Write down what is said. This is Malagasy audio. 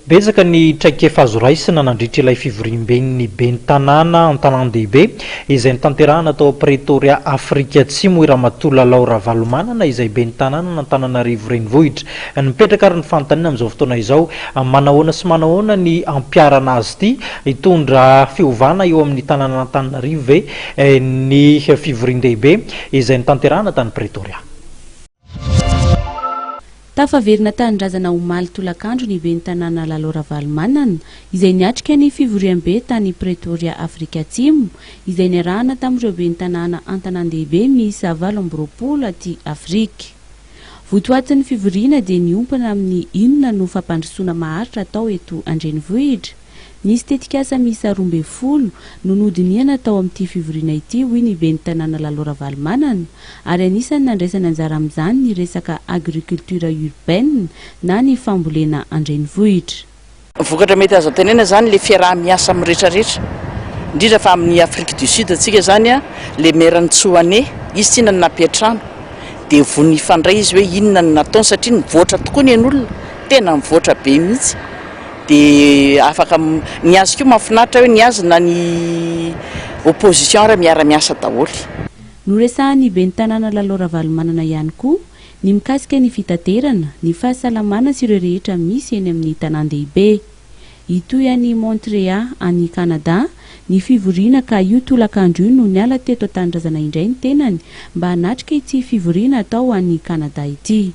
Betsaka ny traikefazo raisina nandritra ilay fivoriam-ben'ny ben'ny tanàna an-tanan-dehibe izay nitanterahana tao Pretoria Afrika Atsimo i Ramatoa Laura Valomanana izay ben'ny tanàna n'Antananarivo renivohitra. Nipetraka ary ny fanontaniana amin'izao fotoana izao manahoana sy manahoana ny ampiarana azy ity hitondra fiovana eo amin'ny tanàna n'Antananarivo ve ny fivorian-dehibe izay nitanterahana tany Pretoria. Tafaverina tanindrazana omaly tolakandro ny ben'ny tanàna Laura Valomanana izay niatrika ny fivoriam-be tany Pretoria Afrika Atsimo izay niarahana tamin'ireo ben'ny tanàna an-tanan-dehibe miisa 20 aty Afrika. Votoatin'ny fivoriana dia niompana amin'ny inona no fampandrosoana maharitra atao eto andrenivohitra. Nisy tetikasa miisa 12 no nodiniana tao amin'ity fivoriana ity hoy ny ben'ny tanàna Laura Valomanana ary anisany nandraisana anjara amin'izany ny resaka agriculture urbaine na ny fambolena andrenivohitra. Vokatra mety azo tenena zany le fiaraha-miasa amin'ny rehetrarehetra indrindra fa amin'ny Afrique du Sud atsika zany le merany Tsoane izy tsy inona napiatrano dia vony fandray izy hoe inona no nataony satria nivoatra tokoa ny an'olona tena nivoatra be mihitsy. Dia afaka niazy koa mahafinaritra hoe niazy na ny opposition raha miara-miasa daholo. Noresahan'ny ben'ny tanàna Laura Valomanana ihany koa ny mikasika ny fitaterana, ny fahasalamana sy ireo rehetra misy eny amin'ny tanan-dehibe. Itoy any Montréal any Canada ny fivoriana ka io tolakandro io no niala teto an-tanindrazana indray ny tenany mba hanatrika ity fivoriana atao any Canada ity.